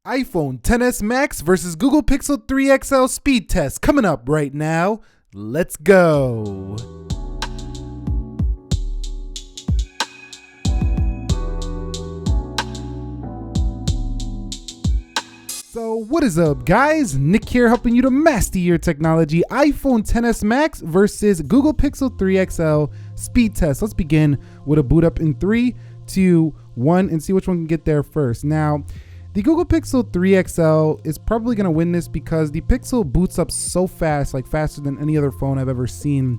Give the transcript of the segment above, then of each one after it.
iPhone XS Max versus Google Pixel 3 XL speed test coming up right now. Let's go. So what is up, guys? Nick here, helping you to master your technology. iPhone XS Max versus Google Pixel 3 XL speed test. Let's begin with a boot up in 3, 2, 1 and see which one can get there first. Now, the Google Pixel 3 XL is probably going to win this because the Pixel boots up so fast, like faster than any other phone I've ever seen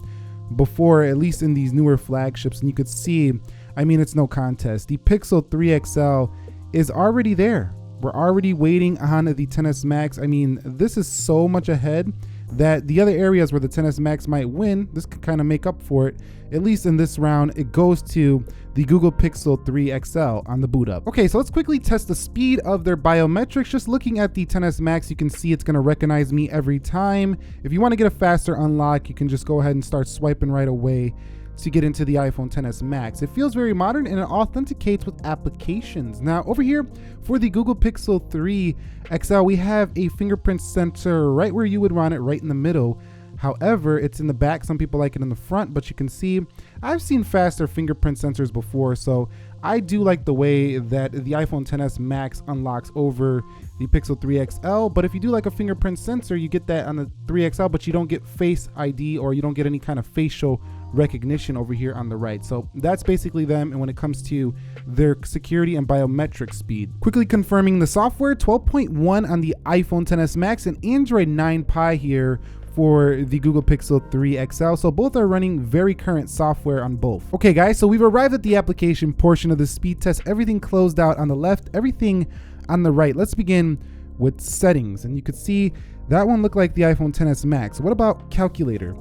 before, at least in these newer flagships. And you could see, I mean, it's no contest. The Pixel 3 XL is already there. We're already waiting on the XS Max. I mean, this is so much ahead that the other areas where the XS Max might win, this could kind of make up for it. At least in this round, it goes to the Google Pixel 3 XL on the boot up. Okay, so let's quickly test the speed of their biometrics. Just looking at the XS Max, you can see it's gonna recognize me every time. If you wanna get a faster unlock, you can just go ahead and start swiping right away to get into the iPhone XS Max. It feels very modern and it authenticates with applications. Now over here for the Google Pixel 3 XL, we have a fingerprint sensor right where you would want it, right in the middle. However, it's in the back. Some people like it in the front, but you can see I've seen faster fingerprint sensors before, so I do like the way that the iPhone XS Max unlocks over the Pixel 3 XL. But if you do like a fingerprint sensor, you get that on the 3 XL, but you don't get Face ID or you don't get any kind of facial recognition over here on the right. So that's basically them. And when it comes to their security and biometric speed, quickly confirming the software, 12.1 on the iPhone XS Max and Android 9 Pie here for the Google Pixel 3 XL. So both are running very current software on both. Okay guys, so we've arrived at the application portion of the speed test. Everything closed out on the left, everything on the right. Let's begin with settings. And you could see that one looked like the iPhone XS Max. What about calculator?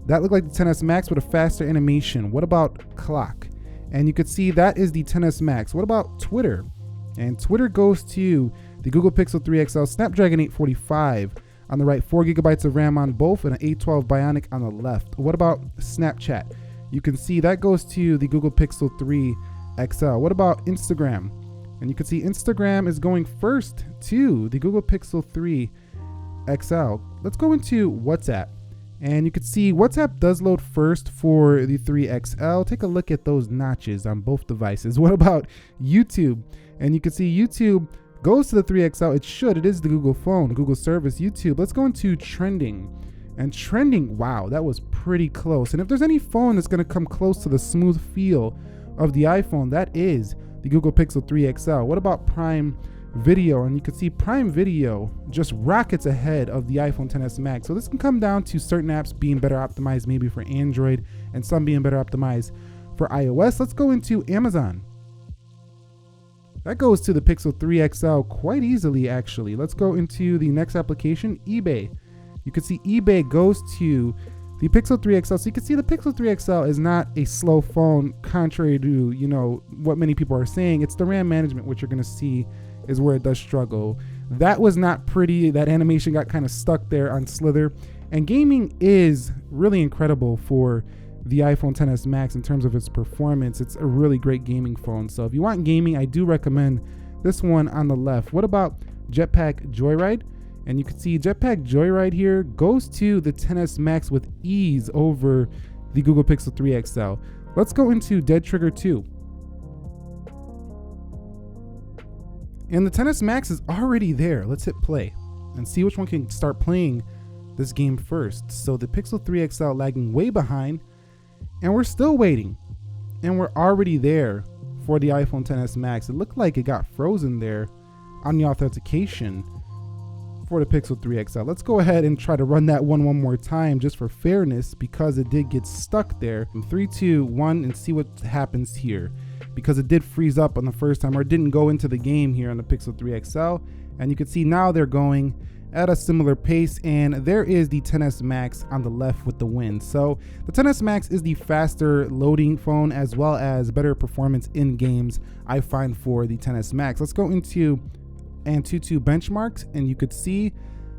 That looked like the XS Max with a faster animation. What about clock? And you could see that is the XS Max. What about Twitter? And Twitter goes to the Google Pixel 3 XL, Snapdragon 845 on the right, 4 GB of RAM on both, and an A12 Bionic on the left. What about Snapchat? You can see that goes to the Google Pixel 3 XL. What about Instagram? And you can see Instagram is going first to the Google Pixel 3 XL. Let's go into WhatsApp. And you can see WhatsApp does load first for the 3 XL. Take a look at those notches on both devices. What about YouTube? And you can see YouTube goes to the 3 XL. It should. It is the Google phone, Google service, YouTube. Let's go into trending. And trending, wow, that was pretty close. And if there's any phone that's going to come close to the smooth feel of the iPhone, that is the Google Pixel 3 XL. What about Prime Video? And you can see Prime Video just rockets ahead of the iPhone XS Max. So this can come down to certain apps being better optimized maybe for Android and some being better optimized for iOS. Let's go into Amazon. That goes to the Pixel 3 XL quite easily, actually. Let's go into the next application, eBay. You can see eBay goes to the Pixel 3 XL. So you can see the Pixel 3 XL is not a slow phone, contrary to, you know, what many people are saying. It's the RAM management, which you're going to see is where it does struggle. That was not pretty. That animation got kind of stuck there on Slither. And gaming is really incredible for the iPhone XS Max in terms of its performance. It's a really great gaming phone. So if you want gaming, I do recommend this one on the left. What about Jetpack Joyride? And you can see Jetpack Joyride here goes to the XS Max with ease over the Google Pixel 3 XL. Let's go into Dead Trigger 2. And the XS Max is already there. Let's hit play and see which one can start playing this game first. So the Pixel 3 XL lagging way behind, and we're still waiting. And we're already there for the iPhone XS Max. It looked like it got frozen there on the authentication for the Pixel 3 XL. Let's go ahead and try to run that one more time just for fairness, because it did get stuck there. In 3, 2, 1 and see what happens here, because it did freeze up on the first time, or it didn't go into the game here on the Pixel 3 XL. And you can see now they're going at a similar pace, and there is the XS Max on the left with the win. So the XS Max is the faster loading phone as well as better performance in games, I find, for the XS Max. Let's go into Antutu benchmarks, and you could see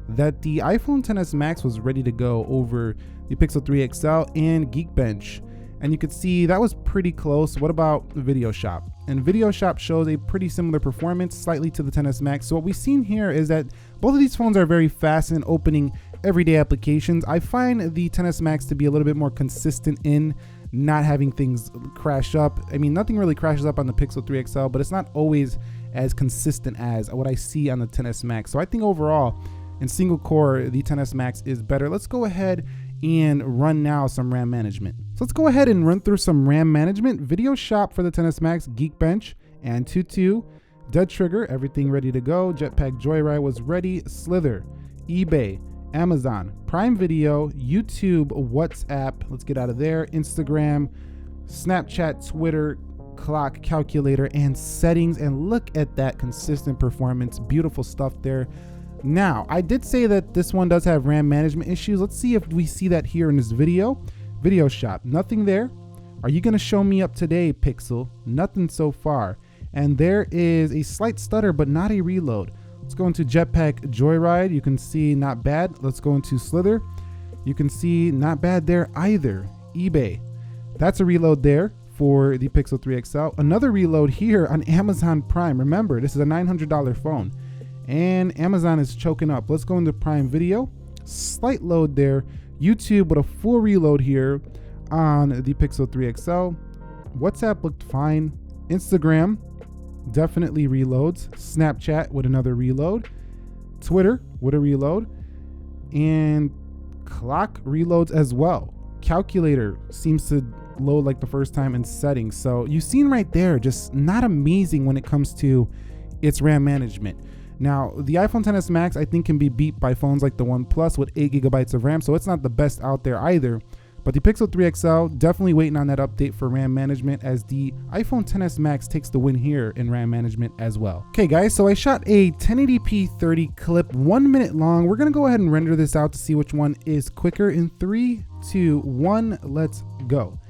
that the iPhone XS Max was ready to go over the Pixel 3 XL and Geekbench. And you could see that was pretty close. What about Video Shop? And Video Shop shows a pretty similar performance, slightly to the XS Max. So what we've seen here is that both of these phones are very fast in opening everyday applications. I find the XS Max to be a little bit more consistent in not having things crash up. I mean, nothing really crashes up on the Pixel 3 XL, but it's not always as consistent as what I see on the XS Max. So I think overall, in single core, the XS Max is better. Let's go ahead and run now some RAM management. So let's go ahead and run through some RAM management. Video Shop for the XS Max, Geekbench, and Antutu, Dead Trigger, everything ready to go. Jetpack Joyride was ready. Slither, eBay, Amazon, Prime Video, YouTube, WhatsApp, let's get out of there, Instagram, Snapchat, Twitter, clock, calculator, and settings. And look at that consistent performance. Beautiful stuff there. Now, I did say that this one does have RAM management issues. Let's see if we see that here in this video. Video Shop, nothing there. Are you gonna show me up today, Pixel? Nothing so far. And there is a slight stutter, but not a reload. Let's go into Jetpack Joyride. You can see not bad. Let's go into Slither. You can see not bad there either. eBay, that's a reload there for the Pixel 3 XL. Another reload here on Amazon Prime. Remember, this is a $900 phone. And Amazon is choking up. Let's go into Prime Video. Slight load there. YouTube with a full reload here on the Pixel 3 XL. WhatsApp looked fine. Instagram definitely reloads. Snapchat with another reload. Twitter with a reload. And clock reloads as well. Calculator seems to load like the first time in settings. So you've seen right there, just not amazing when it comes to its RAM management. Now, the iPhone XS Max, I think, can be beat by phones like the One Plus with 8 GB of RAM, so it's not the best out there either. But the Pixel 3 XL, definitely waiting on that update for RAM management, as the iPhone XS Max takes the win here in RAM management as well. Okay, guys, so I shot a 1080p 30 clip, 1 minute long. We're gonna go ahead and render this out to see which one is quicker. In 3, 2, 1, let's go.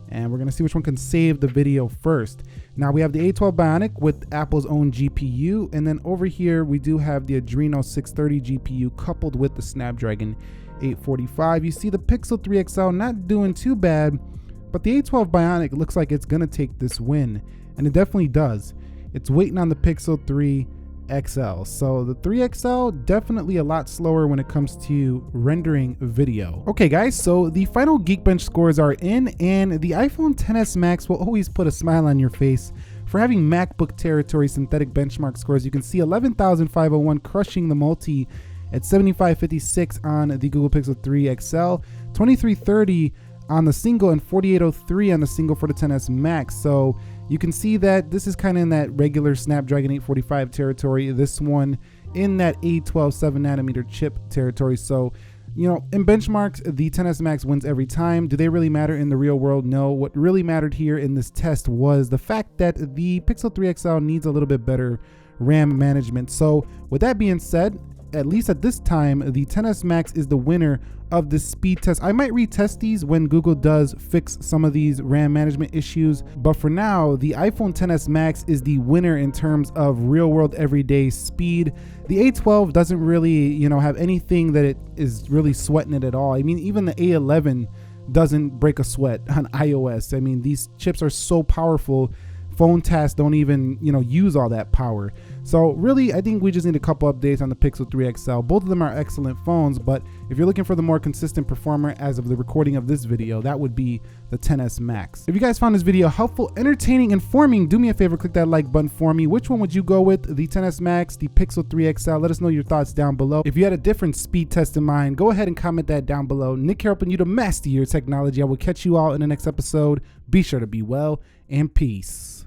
And we're gonna see which one can save the video first. Now we have the A12 Bionic with Apple's own GPU, and then over here we do have the Adreno 630 GPU coupled with the Snapdragon 845. You see the Pixel 3 XL not doing too bad, but the A12 Bionic looks like it's gonna take this win, and it definitely does. It's waiting on the Pixel 3 XL. So the 3 XL definitely a lot slower when it comes to rendering video. Okay guys, so the final Geekbench scores are in, and the iPhone XS Max will always put a smile on your face for having MacBook territory synthetic benchmark scores. You can see 11,501 crushing the multi at 7556 on the Google Pixel 3 XL, 2330 on the single, and 4803 on the single for the XS Max. So you can see that this is kind of in that regular Snapdragon 845 territory. This one in that A12 7nm chip territory. So, you know, in benchmarks, the XS Max wins every time. Do they really matter in the real world? No. What really mattered here in this test was the fact that the Pixel 3 XL needs a little bit better RAM management. So with that being said, at least at this time, the XS Max is the winner of the speed test. I might retest these when Google does fix some of these RAM management issues, but for now, the iPhone XS Max is the winner in terms of real world everyday speed. The A12 doesn't really, you know, have anything that it is really sweating it at all. I mean, even the A11 doesn't break a sweat on iOS. I mean, these chips are so powerful. Phone tasks don't even, you know, use all that power. So really, I think we just need a couple updates on the Pixel 3 XL. Both of them are excellent phones, but if you're looking for the more consistent performer as of the recording of this video, that would be the XS Max. If you guys found this video helpful, entertaining, informing, do me a favor, click that like button for me. Which one would you go with? The XS Max, the Pixel 3 XL? Let us know your thoughts down below. If you had a different speed test in mind, go ahead and comment that down below. Nick here, helping you to master your technology. I will catch you all in the next episode. Be sure to be well, and peace.